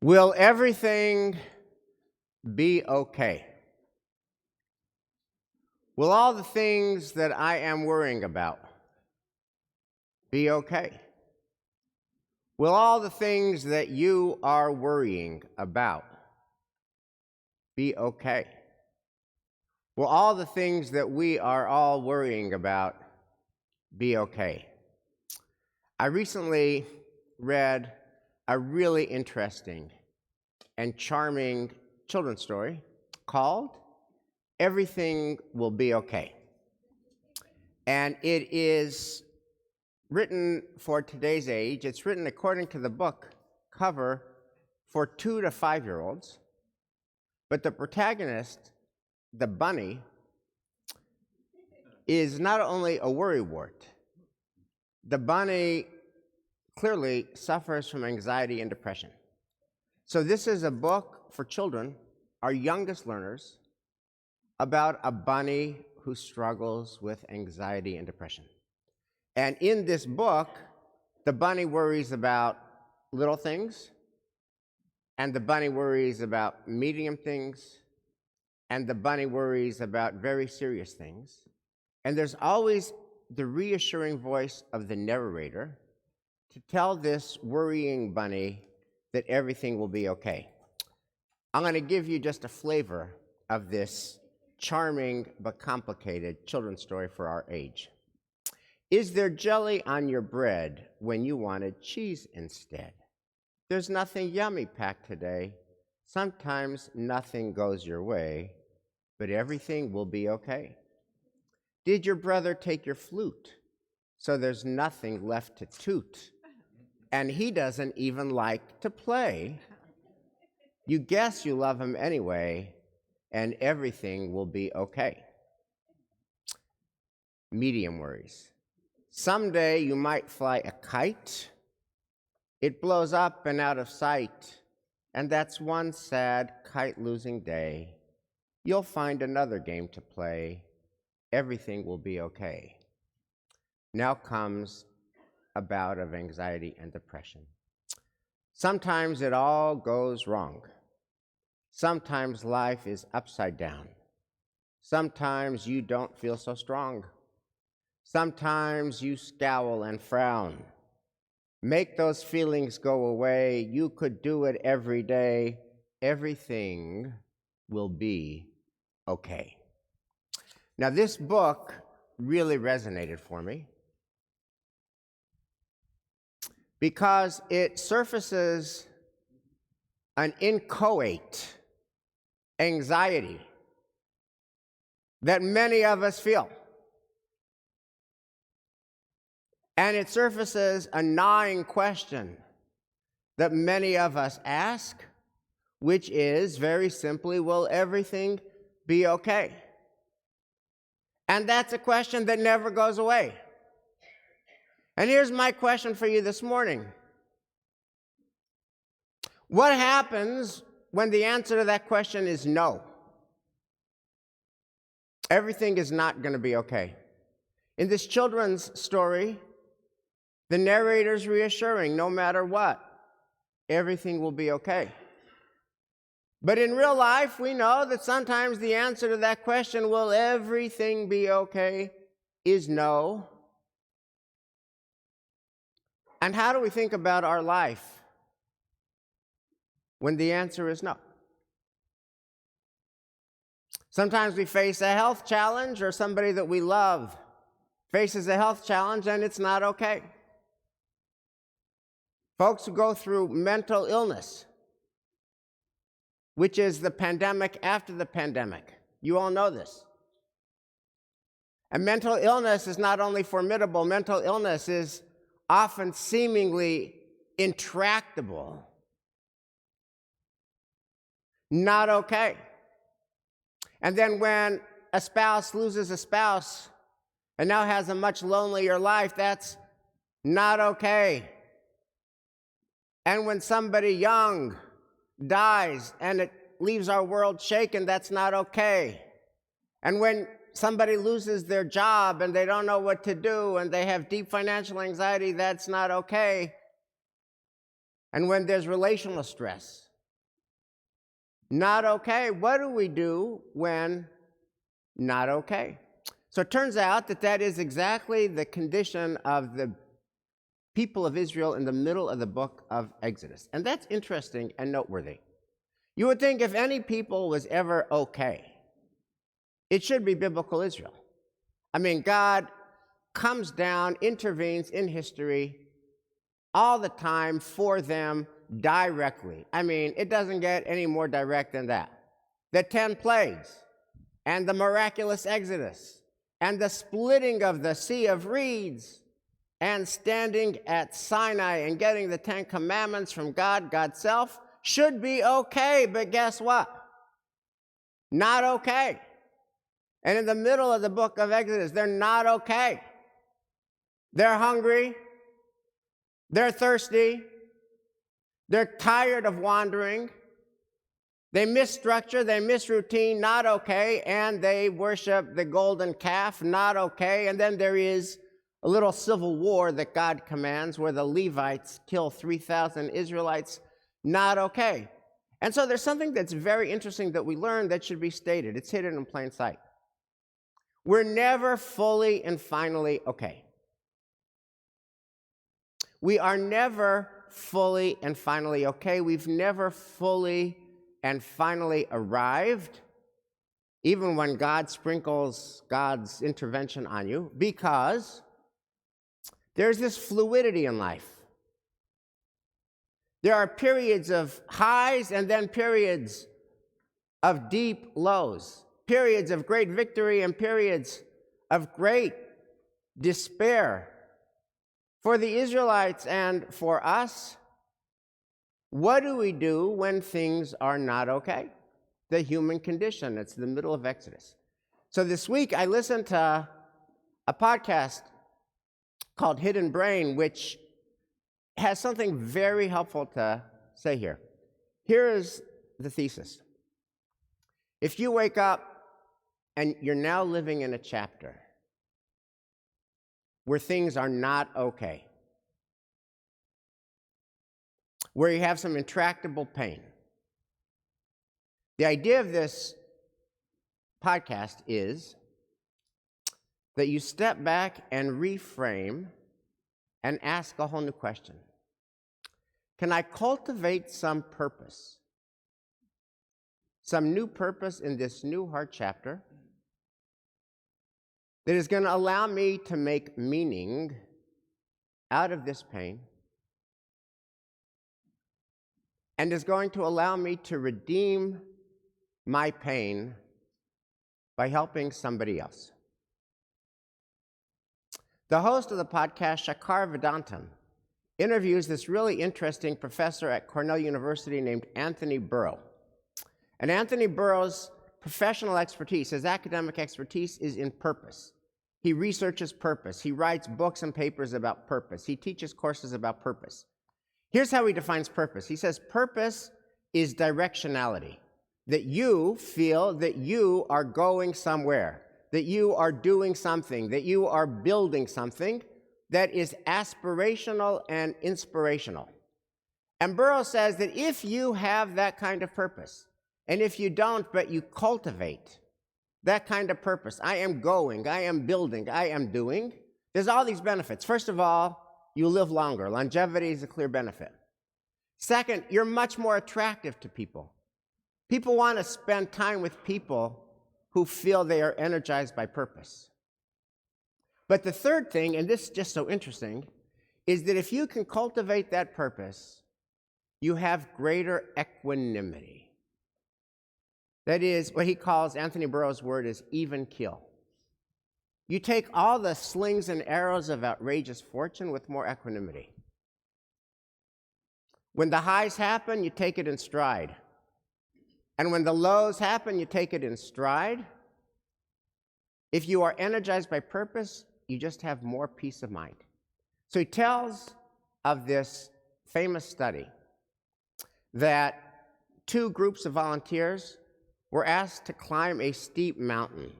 Will everything be okay? Will all the things that I am worrying about be okay? Will all the things that you are worrying about be okay? Will all the things that we are all worrying about be okay? I recently read a really interesting and charming children's story called Everything Will Be Okay. And it is written for today's age. It's written according to the book cover for 2 to 5-year-olds. But the protagonist, the bunny, is not only a worrywart. The bunny clearly suffers from anxiety and depression. So this is a book for children, our youngest learners, about a bunny who struggles with anxiety and depression. And in this book, the bunny worries about little things, and the bunny worries about medium things, and the bunny worries about very serious things. And there's always the reassuring voice of the narrator to tell this worrying bunny that everything will be okay. I'm going to give you just a flavor of this charming but complicated children's story for our age. Is there jelly on your bread when you wanted cheese instead? There's nothing yummy packed today. Sometimes nothing goes your way, but everything will be okay. Did your brother take your flute? So there's nothing left to toot, and he doesn't even like to play. You guess you love him anyway, and everything will be okay. Medium worries. Someday you might fly a kite. It blows up and out of sight, and that's one sad kite-losing day. You'll find another game to play. Everything will be okay. Now comes a bout of anxiety and depression. Sometimes it all goes wrong. Sometimes life is upside down. Sometimes you don't feel so strong. Sometimes you scowl and frown. Make those feelings go away. You could do it every day. Everything will be okay. Now, this book really resonated for me because it surfaces an inchoate anxiety that many of us feel. And it surfaces a gnawing question that many of us ask, which is very simply, will everything be okay? And that's a question that never goes away. And here's my question for you this morning. What happens when the answer to that question is no? Everything is not going to be okay. In this children's story, the narrator's reassuring, no matter what, everything will be okay. But in real life, we know that sometimes the answer to that question, will everything be okay, is no. And how do we think about our life when the answer is no? Sometimes we face a health challenge, or somebody that we love faces a health challenge and it's not okay. Folks who go through mental illness, which is the pandemic after the pandemic. You all know this. And mental illness is not only formidable, mental illness is often seemingly intractable. Not okay. And then when a spouse loses a spouse and now has a much lonelier life, that's not okay. And when somebody young dies and it leaves our world shaken, that's not okay. And when somebody loses their job and they don't know what to do and they have deep financial anxiety, that's not okay. And when there's relational stress Not okay. What do we do when not okay? So it turns out that that is exactly the condition of the people of Israel in the middle of the book of Exodus. And that's interesting and noteworthy. You would think if any people was ever okay, it should be biblical Israel. I mean, God comes down, intervenes in history all the time for them directly. I mean, it doesn't get any more direct than that. The 10 plagues and the miraculous Exodus and the splitting of the Sea of Reeds and standing at Sinai and getting the 10 Commandments from God, God's self, should be okay, but guess what? Not okay. And in the middle of the book of Exodus, they're not okay. They're hungry. They're thirsty. They're tired of wandering. They miss structure. They miss routine. Not okay. And they worship the golden calf. Not okay. And then there is a little civil war that God commands where the Levites kill 3,000 Israelites. Not okay. And so there's something that's very interesting that we learned that should be stated. It's hidden in plain sight. We're never fully and finally okay. We are never fully and finally okay. We've never fully and finally arrived, even when God sprinkles God's intervention on you, because there's this fluidity in life. There are periods of highs and then periods of deep lows, periods of great victory and periods of great despair. For the Israelites and for us, what do we do when things are not okay? The human condition. It's the middle of Exodus. So this week I listened to a podcast called Hidden Brain, which has something very helpful to say here. Here is the thesis. If you wake up and you're now living in a chapter where things are not okay, where you have some intractable pain, the idea of this podcast is that you step back and reframe and ask a whole new question. Can I cultivate some purpose? Some new purpose in this new hard chapter that is going to allow me to make meaning out of this pain and is going to allow me to redeem my pain by helping somebody else. The host of the podcast, Shakar Vedantam, interviews this really interesting professor at Cornell University named Anthony Burrow. And Anthony Burrow's professional expertise, his academic expertise, is in purpose. He researches purpose. He writes books and papers about purpose. He teaches courses about purpose. Here's how he defines purpose. He says purpose is directionality, that you feel that you are going somewhere, that you are doing something, that you are building something that is aspirational and inspirational. And Burrow says that if you have that kind of purpose, and if you don't, but you cultivate that kind of purpose, I am going, I am building, I am doing, there's all these benefits. First of all, you live longer. Longevity is a clear benefit. Second, you're much more attractive to people. People want to spend time with people who feel they are energized by purpose. But the third thing, and this is just so interesting, is that if you can cultivate that purpose, you have greater equanimity. That is, what he calls, Anthony Burrow's word is even keel. You take all the slings and arrows of outrageous fortune with more equanimity. When the highs happen, you take it in stride. And when the lows happen, you take it in stride. If you are energized by purpose, you just have more peace of mind. So he tells of this famous study that 2 groups of volunteers were asked to climb a steep mountain.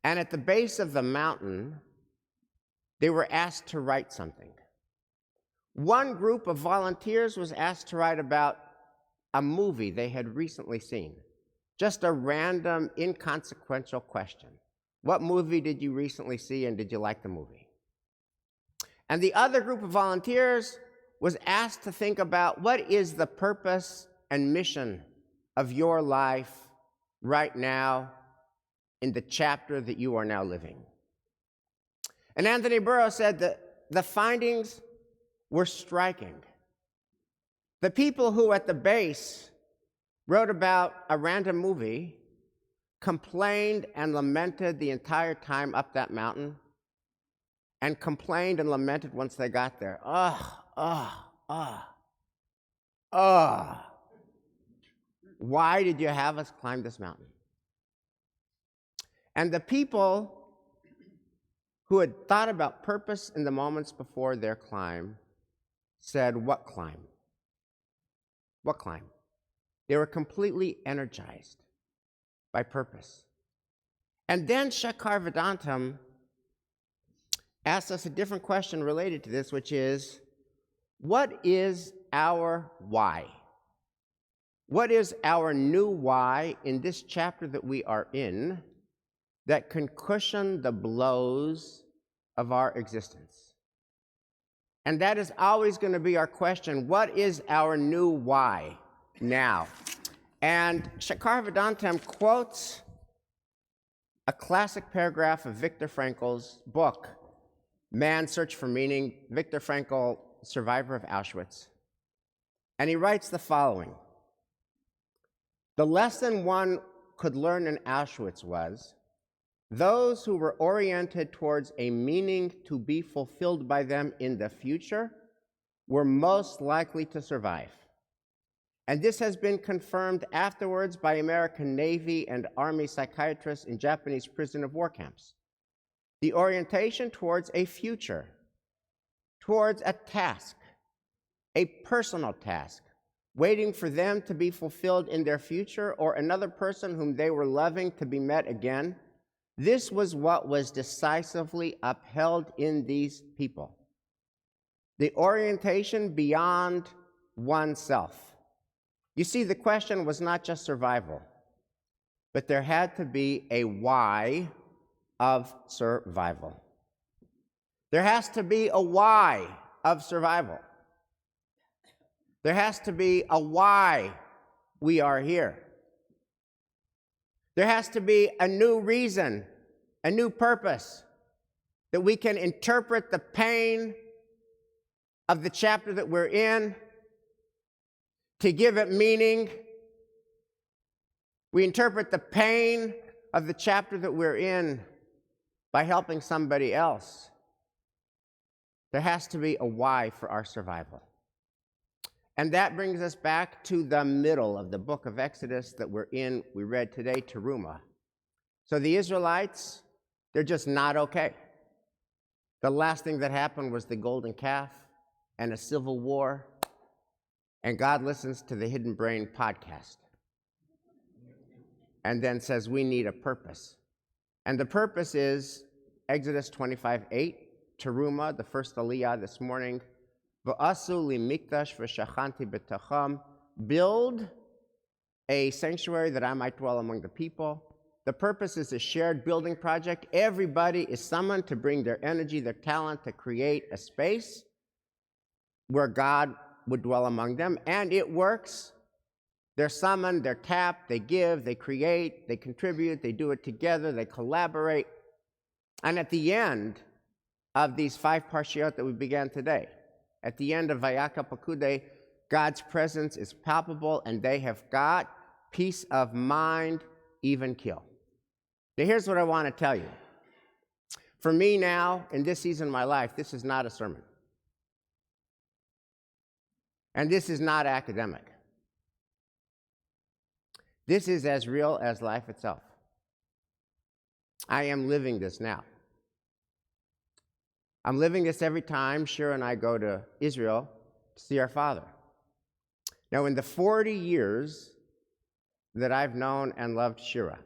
And at the base of the mountain, they were asked to write something. One group of volunteers was asked to write about a movie they had recently seen. Just a random, inconsequential question. What movie did you recently see, and did you like the movie? And the other group of volunteers was asked to think about what is the purpose and mission of your life right now in the chapter that you are now living. And Anthony Burrow said that the findings were striking. The people who at the base wrote about a random movie complained and lamented the entire time up that mountain, and complained and lamented once they got there. Why did you have us climb this mountain? And the people who had thought about purpose in the moments before their climb said, what climb? What climb? They were completely energized by purpose. And then Shakar Vedantam asked us a different question related to this, which is, what is our why? What is our new why in this chapter that we are in that can cushion the blows of our existence? And that is always going to be our question. What is our new why now? And Shakar Vedantam quotes a classic paragraph of Viktor Frankl's book, Man's Search for Meaning, Viktor Frankl, survivor of Auschwitz. And he writes the following: the lesson one could learn in Auschwitz was, those who were oriented towards a meaning to be fulfilled by them in the future were most likely to survive. And this has been confirmed afterwards by American Navy and Army psychiatrists in Japanese prison of war camps. The orientation towards a future, towards a task, a personal task, waiting for them to be fulfilled in their future or another person whom they were loving to be met again, this was what was decisively upheld in these people. The orientation beyond oneself. You see, the question was not just survival, but there had to be a why of survival. There has to be a why of survival. There has to be a why we are here. There has to be a new reason, a new purpose, that we can interpret the pain of the chapter that we're in to give it meaning. We interpret the pain of the chapter that we're in by helping somebody else. There has to be a why for our survival. And that brings us back to the middle of the book of Exodus that we're in. We read today, Teruma. So the Israelites, they're just not okay. The last thing that happened was the golden calf and a civil war. And God listens to the Hidden Brain podcast and then says, we need a purpose. And the purpose is Exodus 25:8, Teruma, the first aliyah this morning. V'asu li mikdash v'shachanti b'tacham. Build a sanctuary that I might dwell among the people. The purpose is a shared building project. Everybody is summoned to bring their energy, their talent, to create a space where God would dwell among them, and it works. They're summoned, they're tapped, they give, they create, they contribute, they do it together, they collaborate. And at the end of these 5 parshiot that we began today, at the end of Vayaka Pakude, God's presence is palpable, and they have got peace of mind, even kill. Now here's what I want to tell you. For me now, in this season of my life, this is not a sermon. And this is not academic. This is as real as life itself. I am living this now. I'm living this every time Shira and I go to Israel to see our father. Now, in the 40 years that I've known and loved Shira,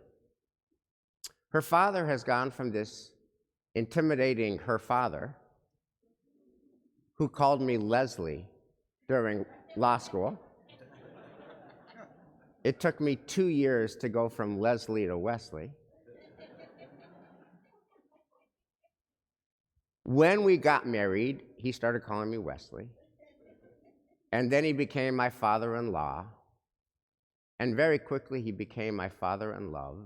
her father has gone from this intimidating her father, who called me Leslie during law school, It took me 2 years to go from Leslie to Wesley. When we got married, he started calling me Wesley. And then he became my father-in-law. And very quickly, he became my father-in-love.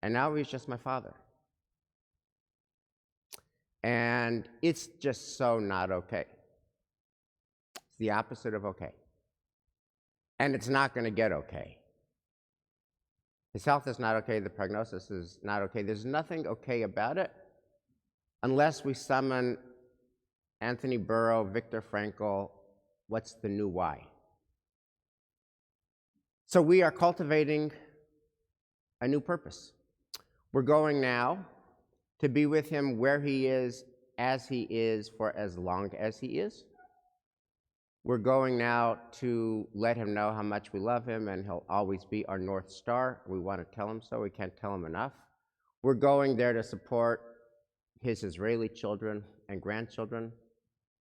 And now he's just my father. And it's just so not okay. It's the opposite of okay. And it's not going to get okay. His health is not okay. The prognosis is not okay. There's nothing okay about it unless we summon Anthony Burrow, Viktor Frankl, what's the new why? So we are cultivating a new purpose. We're going now to be with him where he is, as he is, for as long as he is. We're going now to let him know how much we love him, and he'll always be our North Star. We want to tell him so. We can't tell him enough. We're going there to support his Israeli children and grandchildren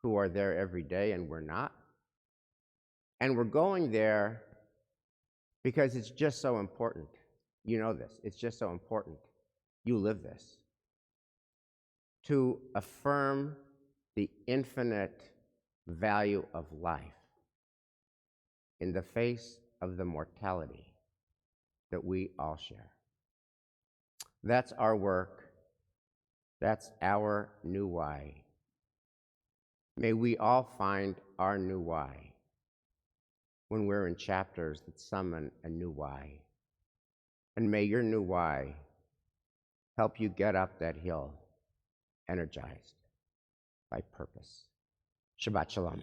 who are there every day, and we're not. And we're going there because it's just so important. You know this. It's just so important. You live this. To affirm the infinite value of life in the face of the mortality that we all share. That's our work. That's our new why. May we all find our new why when we're in chapters that summon a new why. And may your new why help you get up that hill energized by purpose. Shabbat Shalom.